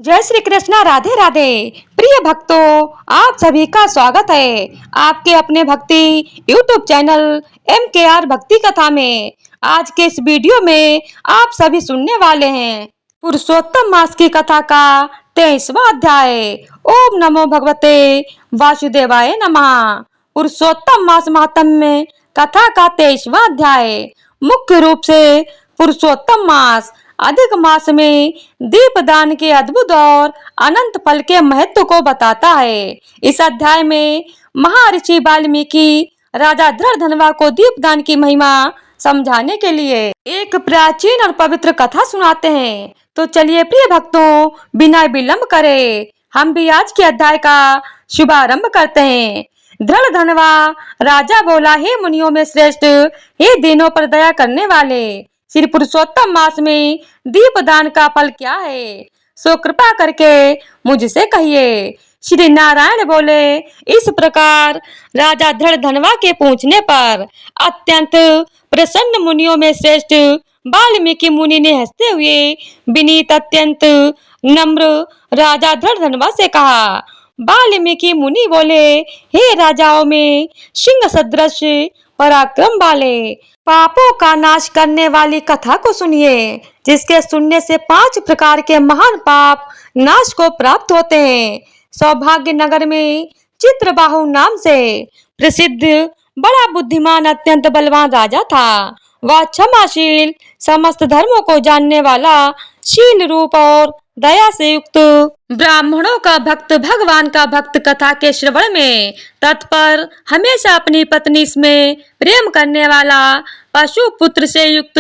जय श्री कृष्णा। राधे राधे। प्रिय भक्तों, आप सभी का स्वागत है आपके अपने भक्ति यूट्यूब चैनल MKR भक्ति कथा में। आज के इस वीडियो में आप सभी सुनने वाले हैं पुरुषोत्तम मास की कथा का 23वां अध्याय। ओम नमो भगवते वासुदेवाय नमः। पुरुषोत्तम मास महात्म्य कथा का 23वां अध्याय। मुख्य रूप से पुरुषोत्तम मास अधिक मास में दीपदान के अद्भुत और अनंत फल के महत्व को बताता है। इस अध्याय में महर्षि वाल्मीकि राजा धृढ़धनवा को दीपदान की महिमा समझाने के लिए एक प्राचीन और पवित्र कथा सुनाते हैं। तो चलिए प्रिय भक्तों, बिना विलंब करे हम भी आज के अध्याय का शुभारंभ करते हैं। धृढ़धनवा राजा बोला, हे मुनियों में श्रेष्ठ, हे दीनों पर दया करने वाले, श्री पुरुषोत्तम मास में दीपदान का फल क्या है, सो कृपा करके मुझसे कहिए। श्री नारायण बोले। इस प्रकार राजा धृढ़धनवा के पूछने पर अत्यंत प्रसन्न मुनियों में श्रेष्ठ वाल्मीकि मुनि ने हंसते हुए विनीत अत्यंत नम्र राजा धृढ़धनवा से कहा। वाल्मीकि मुनि बोले, हे राजाओं में सिंह सदृश पराक्रम वाले, पापों का नाश करने वाली कथा को सुनिए, जिसके सुनने से 5 प्रकार के महान पाप नाश को प्राप्त होते हैं। सौभाग्य नगर में चित्रबाहु नाम से प्रसिद्ध बड़ा बुद्धिमान अत्यंत बलवान राजा था। वह क्षमाशील, समस्त धर्मों को जानने वाला, शील रूप और दया से युक्त, ब्राह्मणों का भक्त, भगवान का भक्त, कथा के श्रवण में तत्पर, हमेशा अपनी पत्नी में प्रेम करने वाला, पशु पुत्र से युक्त,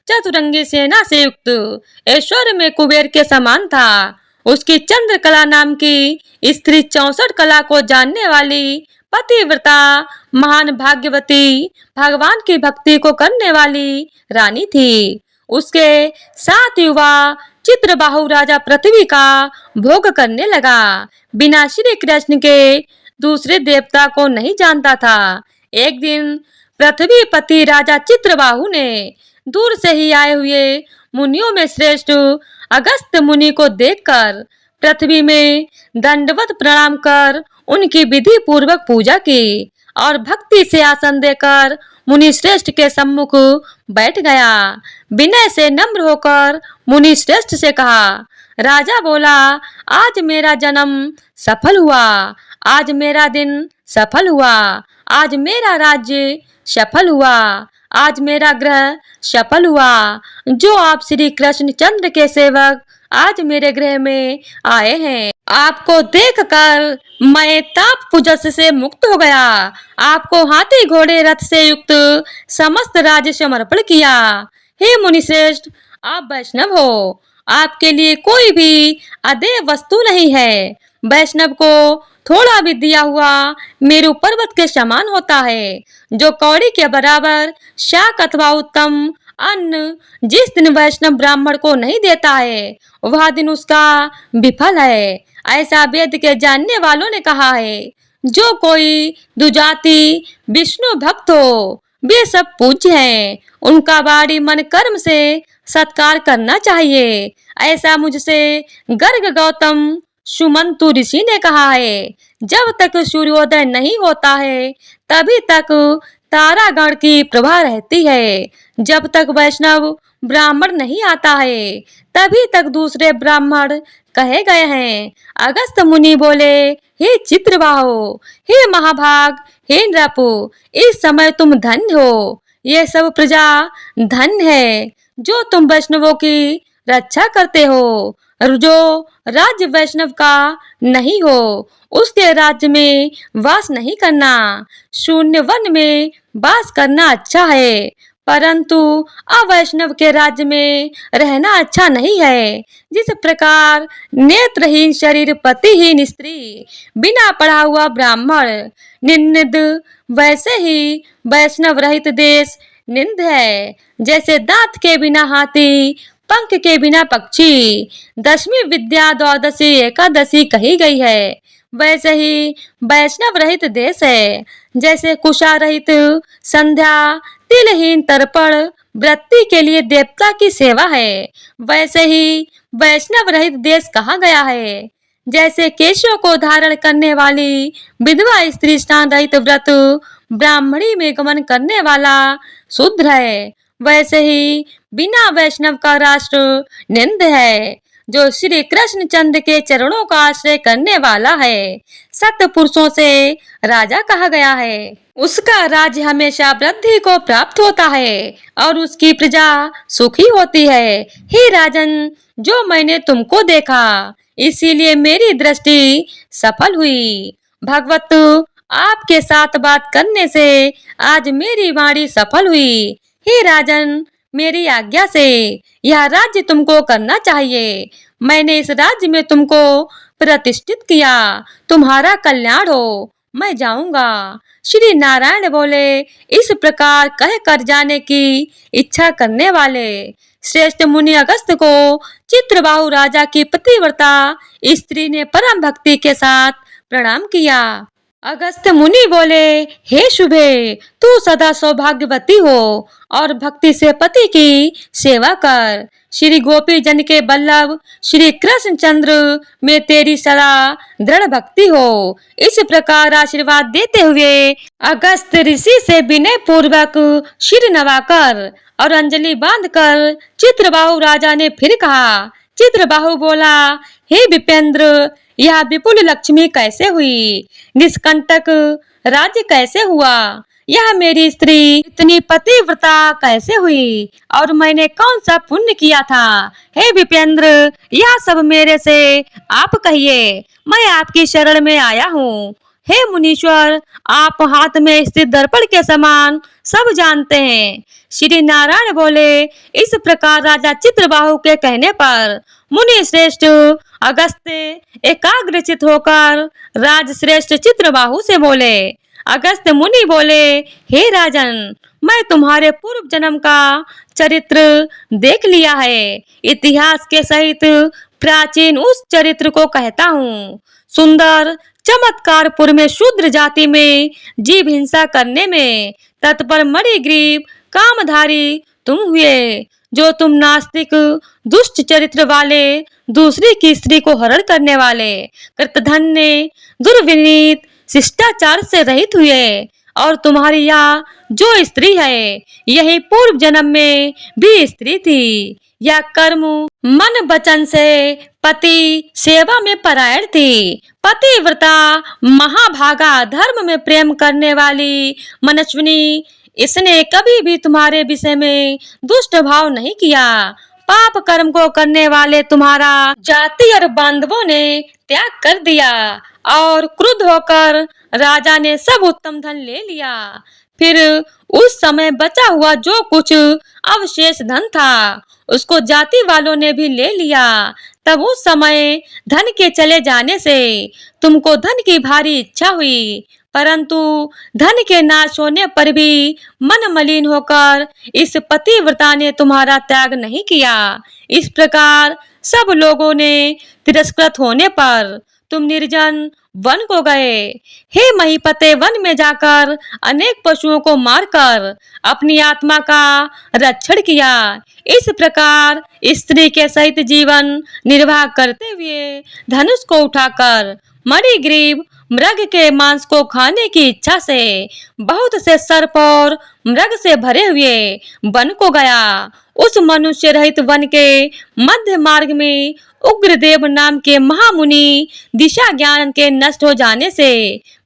चतुरंगी सेना से युक्त, ऐश्वर्य में कुबेर के समान था। उसकी चंद्रकला नाम की स्त्री 64 कला को जानने वाली, पतिव्रता, महान भाग्यवती, भगवान की भक्ति को करने वाली रानी थी। उसके 7 युवा चित्रबाहु राजा पृथ्वी का भोग करने लगा, बिना श्री कृष्ण के दूसरे देवता को नहीं जानता था। एक दिन पृथ्वीपति राजा चित्रबाहु ने दूर से ही आए हुए मुनियों में श्रेष्ठ अगस्त्य मुनि को देखकर पृथ्वी में दंडवत प्रणाम कर उनकी विधि पूर्वक पूजा की और भक्ति से आसन देकर मुनि श्रेष्ठ के सम्मुख बैठ गया। विनय से नम्र होकर मुनि श्रेष्ठ से कहा। राजा बोला, आज मेरा जन्म सफल हुआ, आज मेरा दिन सफल हुआ, आज मेरा राज्य सफल हुआ, आज मेरा ग्रह सफल हुआ। जो आप श्री कृष्ण चंद्र के सेवक आज मेरे गृह में आए हैं, आपको देखकर मैं ताप पुजस से मुक्त हो गया। आपको हाथी घोड़े रथ से युक्त समस्त राज्य समर्पण किया। हे मुनि श्रेष्ठ, आप वैष्णव हो, आपके लिए कोई भी अदेय वस्तु नहीं है। वैष्णव को थोड़ा भी दिया हुआ मेरु पर्वत के समान होता है। जो कौड़ी के बराबर शाक अथवा उत्तम अन्न जिस दिन वैष्णव ब्राह्मण को नहीं देता है, वह दिन उसका विफल है, ऐसा वेद के जानने वालों ने कहा है। जो कोई दुजाति विष्णु भक्त हो, वे सब पूज्य हैं, उनका वाणी मन कर्म से सत्कार करना चाहिए, ऐसा मुझसे गर्ग गौतम सुमंतु ऋषि ने कहा है। जब तक सूर्योदय नहीं होता है, तभी तक तारागण की प्रभा रहती है। जब तक वैष्णव ब्राह्मण नहीं आता है, तभी तक दूसरे ब्राह्मण कहे गए हैं। अगस्त्य मुनि बोले, हे चित्रबाहु, हे महाभाग, हे नृपु, इस समय तुम धन्य हो। ये सब प्रजा धन्य है जो तुम वैष्णवों की रक्षा करते हो। जो राज्य वैष्णव का नहीं हो, उसके राज्य में वास नहीं करना। शून्य वन में वास करना अच्छा है, परंतु अवैष्णव के राज्य में रहना अच्छा नहीं है। जिस प्रकार नेत्रहीन शरीर, पतिहीन स्त्री, बिना पढ़ा हुआ ब्राह्मण निंद, वैसे ही वैष्णव रहित देश निंद है। जैसे दांत के बिना हाथी, पंख के बिना पक्षी, 10वीं विद्या द्वादशी एकादशी कही गई है, वैसे ही वैष्णव रहित देश है। जैसे कुशा रहित संध्या, तिलहीन तर्पण वृत्ति के लिए देवता की सेवा है, वैसे ही वैष्णव रहित देश कहा गया है। जैसे केशों को धारण करने वाली विधवा स्त्री स्नान रहित व्रत ब्राह्मणी में गमन करने वाला शूद्र है, वैसे ही बिना वैष्णव का राष्ट्र निंद है। जो श्री कृष्ण चंद्र के चरणों का आश्रय करने वाला है, सत पुरुषों से राजा कहा गया है। उसका राज्य हमेशा वृद्धि को प्राप्त होता है और उसकी प्रजा सुखी होती है। हे राजन, जो मैंने तुमको देखा, इसीलिए मेरी दृष्टि सफल हुई। भगवत, आपके साथ बात करने से आज मेरी वाणी सफल हुई। हे राजन, मेरी आज्ञा से यह राज्य तुमको करना चाहिए। मैंने इस राज्य में तुमको प्रतिष्ठित किया। तुम्हारा कल्याण हो, मैं जाऊंगा। श्री नारायण बोले। इस प्रकार कह कर जाने की इच्छा करने वाले श्रेष्ठ मुनि अगस्त्य को चित्रबाहु राजा की पतिव्रता स्त्री ने परम भक्ति के साथ प्रणाम किया। अगस्त्य मुनि बोले, हे शुभे, तू सदा सौभाग्यवती हो और भक्ति से पति की सेवा कर। श्री गोपी जन के बल्लभ श्री कृष्ण चंद्र में तेरी सदा दृढ़ भक्ति हो। इस प्रकार आशीर्वाद देते हुए अगस्त्य ऋषि से विनय पूर्वक सिर नवाकर और अंजलि बांधकर चित्रबाहु राजा ने फिर कहा। चित्रबाहु बोला, हे विपेंद्र, यह विपुल लक्ष्मी कैसे हुई? निष्कंटक राज्य कैसे हुआ? यह मेरी स्त्री इतनी पतिव्रता कैसे हुई? और मैंने कौन सा पुण्य किया था? हे विपेंद्र, यह सब मेरे से आप कहिए। मैं आपकी शरण में आया हूँ। हे मुनीश्वर, आप हाथ में स्थित दर्पण के समान सब जानते हैं। श्री नारायण बोले। इस प्रकार राजा चित्रबाहु के कहने पर मुनि श्रेष्ठ अगस्त्य एकाग्रचित होकर राज श्रेष्ठ चित्रबाहु से बोले। अगस्त्य मुनि बोले, हे राजन, मैं तुम्हारे पूर्व जन्म का चरित्र देख लिया है। इतिहास के सहित प्राचीन उस चरित्र को कहता हूँ। सुंदर चमत्कारपुर में शूद्र जाति में जीव हिंसा करने में तत्पर मणिग्रीव कामधारी तुम हुए। जो तुम नास्तिक दुष्ट चरित्र वाले दूसरी की स्त्री को हरण करने वाले कृतधन्य दुर्विनीत शिष्टाचार से रहित हुए। और तुम्हारी यह जो स्त्री है, यही पूर्व जन्म में भी स्त्री थी। यह कर्म मन वचन से पति सेवा में परायण थी। पतिव्रता महाभागा धर्म में प्रेम करने वाली मनस्विनी, इसने कभी भी तुम्हारे विषय में दुष्ट भाव नहीं किया। पाप कर्म को करने वाले तुम्हारा जाति और बांधवों ने त्याग कर दिया और क्रुद्ध होकर राजा ने सब उत्तम धन ले लिया। फिर उस समय बचा हुआ जो कुछ अवशेष धन था, उसको जाति वालों ने भी ले लिया। तब उस समय धन के चले जाने से तुमको धन की भारी इच्छा हुई, परंतु धन के नाश होने पर भी मन मलिन होकर इस पतिव्रता ने तुम्हारा त्याग नहीं किया। इस प्रकार सब लोगों ने तिरस्कृत होने पर तुम निर्जन वन को गए। हे महीपते, वन में जाकर अनेक पशुओं को मारकर अपनी आत्मा का रक्षण किया। इस प्रकार स्त्री के सहित जीवन निर्वाह करते हुए धनुष को उठाकर मणिग्रीव मृग के मांस को खाने की इच्छा से बहुत से सर्प और मृग से भरे हुए वन को गया। उस मनुष्य रहित वन के मध्य मार्ग में उग्रदेव नाम के महामुनि दिशा ज्ञान के नष्ट हो जाने से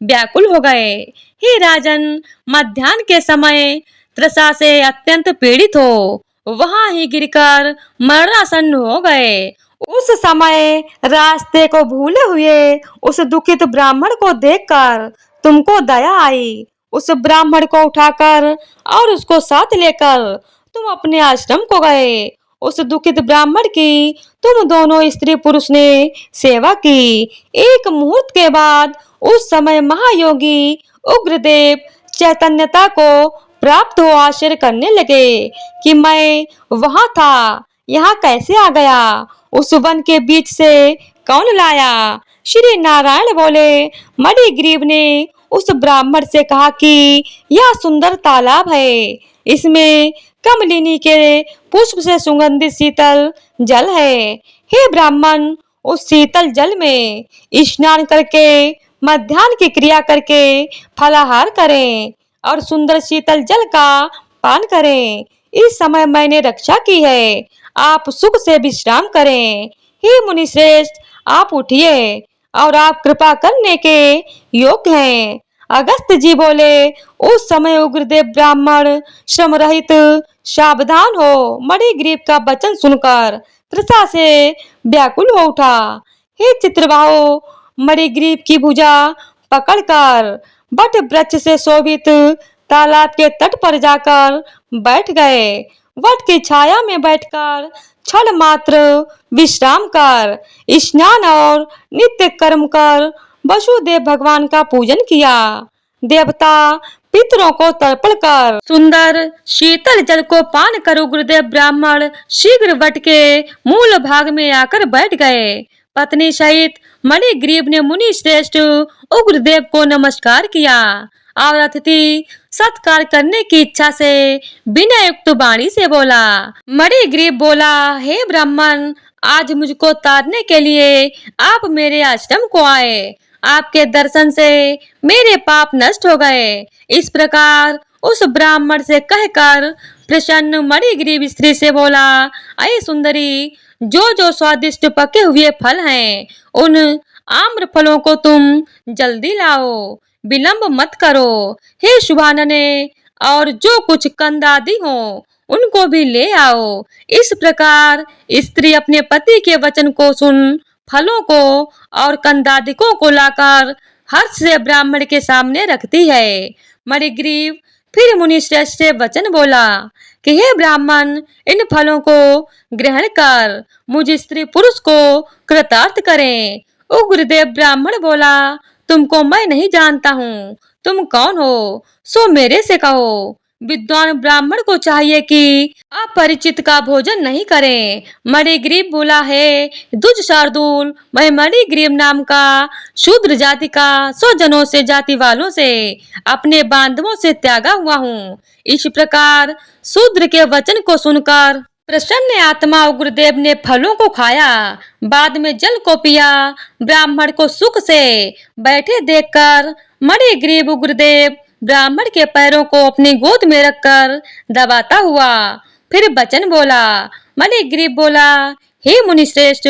व्याकुल हो गए। हे राजन, मध्याह्न के समय तृषा से अत्यंत पीड़ित हो वहां ही गिरकर मरणासन्न हो गए। उस समय रास्ते को भूले हुए उस दुखित ब्राह्मण को देखकर तुमको दया आई। उस ब्राह्मण को उठाकर और उसको साथ लेकर तुम अपने आश्रम को गए। उस दुखित ब्राह्मण की तुम दोनों स्त्री पुरुष ने सेवा की। एक मुहूर्त के बाद उस समय महायोगी उग्रदेव चैतन्यता को प्राप्त हो आश्चर्य करने लगे कि मैं वहां था, यहाँ कैसे आ गया? उस वन के बीच से कौन लाया? श्री नारायण बोले। मणिग्रीव ने उस ब्राह्मण से कहा कि यह सुंदर तालाब है, इसमें कमलिनी के पुष्प से सुगंधित शीतल जल है। हे ब्राह्मण, उस शीतल जल में स्नान करके मध्याह्न की क्रिया करके फलाहार करें और सुंदर शीतल जल का पान करें। इस समय मैंने रक्षा की है, आप सुख से विश्राम करें। हे मुनि श्रेष्ठ, आप उठिए और आप कृपा करने के योग्य हैं। अगस्त्य जी बोले, उस समय उग्रदेव ब्राह्मण श्रम रहित सावधान हो मणिग्रीव का वचन सुनकर तृषा से व्याकुल हो उठा। हे चित्रबाहो, मणिग्रीव की भुजा पकड़कर वट वृक्ष से शोभित तालाब के तट पर जाकर बैठ गए। वट की छाया में बैठकर क्षण मात्र विश्राम कर स्नान और नित्य कर्म कर वसुदेव भगवान का पूजन किया। देवता पितरों को तर्पण कर सुंदर शीतल जल को पान कर उग्रदेव ब्राह्मण शीघ्र वट के मूल भाग में आकर बैठ गए। पत्नी सहित मणिग्रीव ने मुनि श्रेष्ठ उग्रदेव को नमस्कार किया और अतिथि सत्कार करने की इच्छा से बिना युक्त वाणी से बोला। मणिग्रीव बोला, हे ब्राह्मण, आज मुझको तारने के लिए आप मेरे आश्रम को आए। आपके दर्शन से मेरे पाप नष्ट हो गए। इस प्रकार उस ब्राह्मण से कहकर प्रसन्न मणिग्रीव स्त्री से बोला, अये सुंदरी, जो जो स्वादिष्ट पके हुए फल हैं, उन आम्र फलों को तुम जल्दी लाओ, विलंब मत करो। हे शुभानने, और जो कुछ कंद आदि हो उनको भी ले आओ। इस प्रकार स्त्री अपने पति के वचन को सुन फलों को और कंदादिकों को लाकर हर्ष से ब्राह्मण के सामने रखती है। मणिग्रीव फिर मुनि श्रेष्ठ से वचन बोला कि हे ब्राह्मण, इन फलों को ग्रहण कर मुझ स्त्री पुरुष को कृतार्थ करें। उग्रदेव ब्राह्मण बोला, तुमको मैं नहीं जानता हूँ, तुम कौन हो, सो मेरे से कहो। विद्वान ब्राह्मण को चाहिए कि अपरिचित का भोजन नहीं करें। मणिग्रीव बोला, है दुज शार्दूल, मैं मणिग्रीव नाम का शूद्र जाति का 100 जनों से जाति वालों से अपने बांधवों से त्यागा हुआ हूँ। इस प्रकार शूद्र के वचन को सुनकर प्रसन्न आत्मा उग्रदेव ने फलों को खाया, बाद में जल को पिया। ब्राह्मण को सुख से बैठे देखकर मणिग्रीव उग्रदेव ब्राह्मण के पैरों को अपनी गोद में रखकर दबाता हुआ फिर वचन बोला। मणिग्रीव बोला, हे मुनि श्रेष्ठ,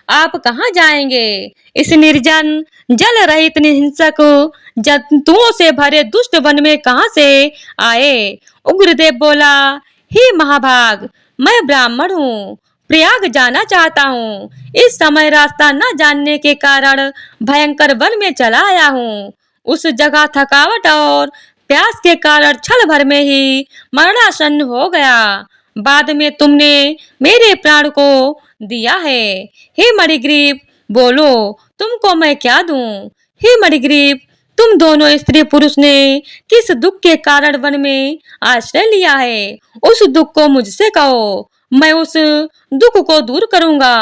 आप कहाँ जाएंगे? इस निर्जन जल रहित हिंसक जंतुओं से भरे दुष्ट वन में कहाँ से आए? उग्रदेव बोला, हे महाभाग, मैं ब्राह्मण हूँ, प्रयाग जाना चाहता हूँ। इस समय रास्ता न जानने के कारण भयंकर वन में चला आया हूँ। उस जगह थकावट और प्यास के कारण क्षण भर में ही मरणासन्न हो गया। बाद में तुमने मेरे प्राण को दिया है। हे मणिग्रीव, बोलो, तुमको मैं क्या दूं? हे मणिग्रीव, तुम दोनों स्त्री पुरुष ने किस दुख के कारण वन में आश्रय लिया है, उस दुख को मुझसे कहो, मैं उस दुख को दूर करूंगा।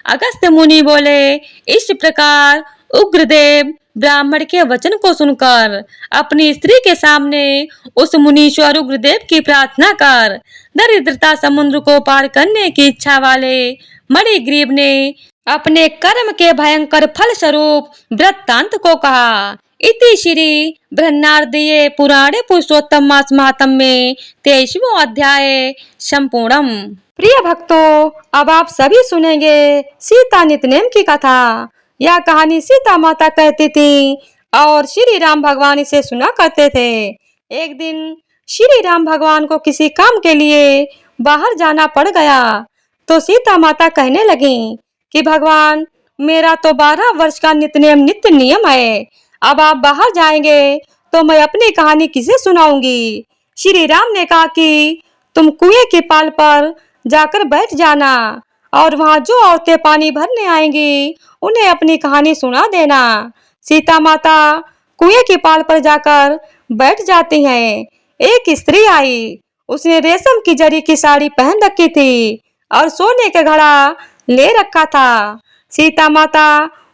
अगस्त्य मुनि बोले, इस प्रकार उग्रदेव ब्राह्मण के वचन को सुनकर अपनी स्त्री के सामने उस मुनीश्वर उग्रदेव की प्रार्थना कर दरिद्रता समुद्र को पार करने की इच्छा वाले मणिग्रीव ने अपने कर्म के भयंकर फल स्वरूप वृत्तांत को कहा। इति श्री बृहन्नारदीये पुराणे पुरुषोत्तम मास महात्म्य में 23वां अध्याय संपूर्णम। प्रिय भक्तों, अब आप सभी सुनेंगे सीता नितनेम की कथा। यह कहानी सीता माता कहती थी और श्री राम भगवान इसे सुना करते थे। एक दिन श्री राम भगवान को किसी काम के लिए बाहर जाना पड़ गया तो सीता माता कहने लगी कि भगवान, मेरा तो 12 वर्ष का नित्य नियम है। अब आप बाहर जाएंगे तो मैं अपनी कहानी किसे सुनाऊंगी? श्री राम ने कहा कि तुम कुएं की पाल पर जाकर बैठ जाना और वहां जो औरतें पानी भरने आएंगी उन्हें अपनी कहानी सुना देना। सीता माता कुएं की पाल पर जाकर बैठ जाती हैं। एक स्त्री आई, उसने रेशम की जरी की साड़ी पहन रखी थी और सोने का घड़ा ले रखा था। सीता माता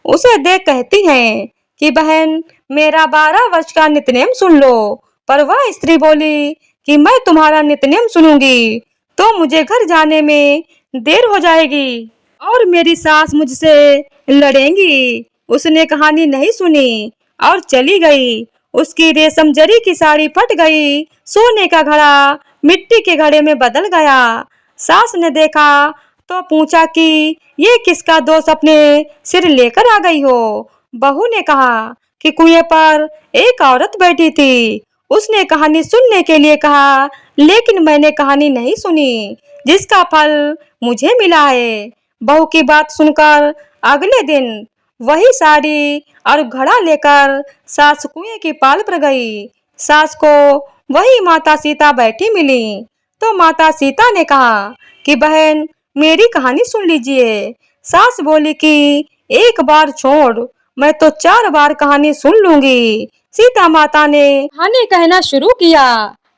उसे देख कहती हैं कि बहन, मेरा 12 वर्ष का नित्यनेम सुन लो। पर वह स्त्री बोली कि मैं तुम्हारा नित्यनेम सुनूंगी तो मुझे घर जाने में देर हो जाएगी और मेरी सास मुझसे लड़ेंगी। उसने कहानी नहीं सुनी और चली गई। उसकी रेशम जरी की साड़ी फट गई। सोने का घड़ा मिट्टी के घड़े में बदल गया। सास ने देखा तो पूछा कि ये किसका दोष अपने सिर लेकर आ गई हो। बहू ने कहा कि कुएं पर एक औरत बैठी थी। उसने कहानी सुनने के लिए कहा, लेकिन मैंने कहानी नहीं सुनी, जिसका फल मुझे मिला है। बहू की बात सुनकर अगले दिन वही साड़ी और घड़ा लेकर सास कुएं की पाल पर गई। सास को वही माता सीता बैठी मिली। तो माता सीता ने कहा कि बहन, मेरी कहानी सुन लीजिए। सास बोली कि एक बार छोड़, मैं तो 4 बार कहानी सुन लूंगी। सीता माता ने कहानी कहना शुरू किया।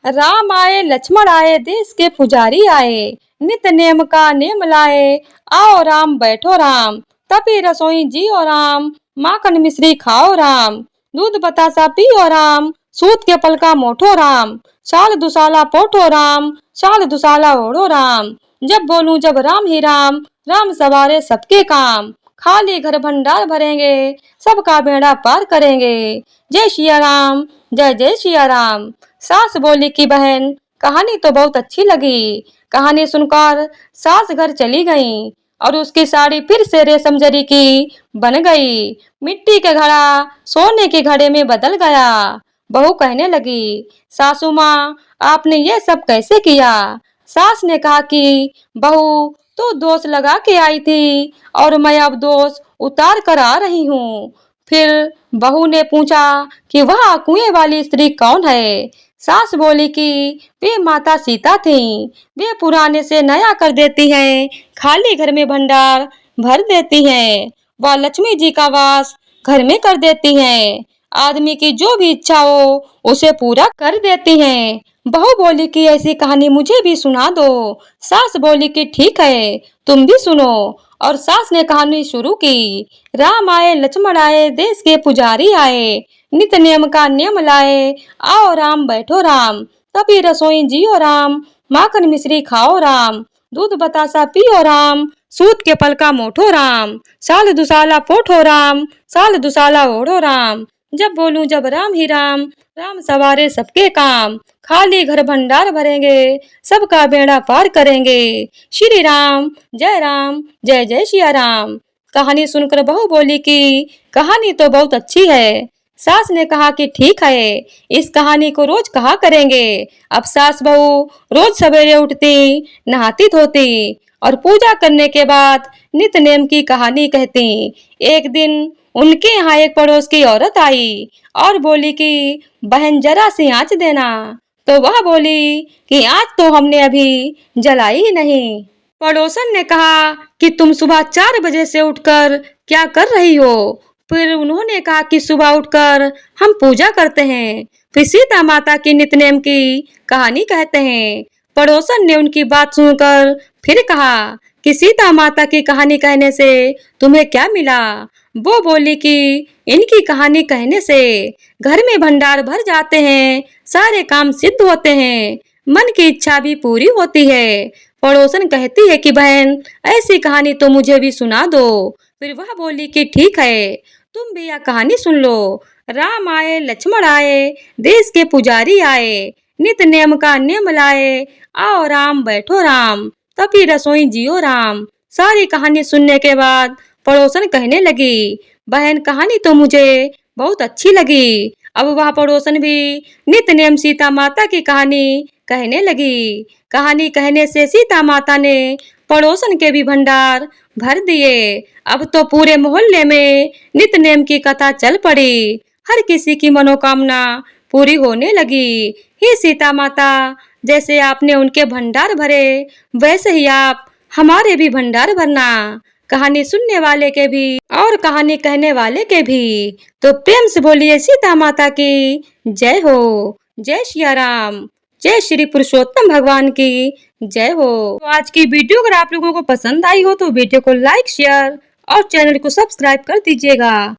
राम आए, लक्ष्मण आए, देश के पुजारी आए, नित नेम का नेम लाए, आओ राम बैठो राम, तपी रसोई जियो राम, माखन मिश्री खाओ राम, दूध बतासा पियो राम, सूत के पलका मोठो राम, साल दुसाला पोठो राम, साल दुसाला ओढ़ो राम, जब बोलूं जब राम ही राम, राम सवारे सबके काम, खाली घर भंडार भरेंगे, सबका बेड़ा पार करेंगे, जय सिया राम, जय जय सिया राम। सास बोली कि बहन, कहानी तो बहुत अच्छी लगी। कहानी सुनकर सास घर चली गई और उसकी साड़ी फिर से रेशम जरी की बन गई। मिट्टी के घड़ा सोने के घड़े में बदल गया। बहू कहने लगी, सासू माँ, आपने ये सब कैसे किया। सास ने कहा कि बहू, तो दोष लगा के आई थी और मैं अब दोष उतार कर आ रही हूँ। फिर बहू ने पूछा कि वह कुएं वाली स्त्री कौन है। सास बोली कि वे माता सीता थीं। वे पुराने से नया कर देती हैं, खाली घर में भंडार भर देती हैं। वह लक्ष्मी जी का वास घर में कर देती हैं। आदमी की जो भी इच्छा हो उसे पूरा कर देती हैं। बहू बोली कि ऐसी कहानी मुझे भी सुना दो। सास बोली कि ठीक है, तुम भी सुनो। और सास ने कहानी शुरू की। राम आए, लक्ष्मण आए, देश के पुजारी आए, नित नियम का नियम लाए, आओ राम बैठो राम, तभी रसोई जियो राम, माखन मिश्री खाओ राम, दूध बतासा पियो राम, सूत के पलका मोठो राम, साल दुसाला पोठो राम, साल दुसाला ओढ़ो राम, जब बोलूं जब राम ही राम, राम सवारे सबके काम, खाली घर भंडार भरेंगे, सबका बेड़ा पार करेंगे, श्री राम, जय जय सिया राम। कहानी सुनकर बहू बोली कि कहानी तो बहुत अच्छी है। सास ने कहा कि ठीक है, इस कहानी को रोज कहा करेंगे। अब सास बहू रोज सवेरे उठती, नहाती धोती और पूजा करने के बाद नित नेम की कहानी कहती। एक दिन उनके यहाँ एक पड़ोस की औरत आई और बोली कि बहन, जरा सी आँच देना। तो वह बोली कि आँच तो हमने अभी जलाई ही नहीं। पड़ोसन ने कहा कि तुम सुबह 4 बजे से उठकर क्या कर रही हो। फिर उन्होंने कहा कि सुबह उठकर हम पूजा करते हैं, फिर सीता माता की नित्यनेम की कहानी कहते हैं। पड़ोसन ने उनकी बात सुनकर फिर कहा कि सीता माता की कहानी कहने से तुम्हें क्या मिला। वो बोली कि इनकी कहानी कहने से घर में भंडार भर जाते हैं, सारे काम सिद्ध होते हैं, मन की इच्छा भी पूरी होती है। पड़ोसन कहती है कि बहन, ऐसी कहानी तो मुझे भी सुना दो। फिर वह बोली कि ठीक है, तुम भी यह कहानी सुन लो। राम आए, लक्ष्मण आए, देश के पुजारी आए, नित नेम का नेम लाए, आओ राम बैठो राम, तभी रसोई जियो राम। सारी कहानी सुनने के बाद पड़ोसन कहने लगी, बहन, कहानी तो मुझे बहुत अच्छी लगी। अब वह पड़ोसन भी नित नेम सीता माता की कहानी कहने लगी। कहानी कहने से सीता माता ने पड़ोसन के भी भंडार भर दिए। अब तो पूरे मोहल्ले में नित नेम की कथा चल पड़ी। हर किसी की मनोकामना पूरी होने लगी। हे सीता माता, जैसे आपने उनके भंडार भरे, वैसे ही आप हमारे भी भंडार भरना, कहानी सुनने वाले के भी और कहानी कहने वाले के भी। तो प्रेम से बोलिए सीता माता की जय हो। जय सिया राम, जय श्री पुरुषोत्तम भगवान की जय हो। तो आज की वीडियो अगर आप लोगों को पसंद आई हो तो वीडियो को लाइक, शेयर और चैनल को सब्सक्राइब कर दीजिएगा।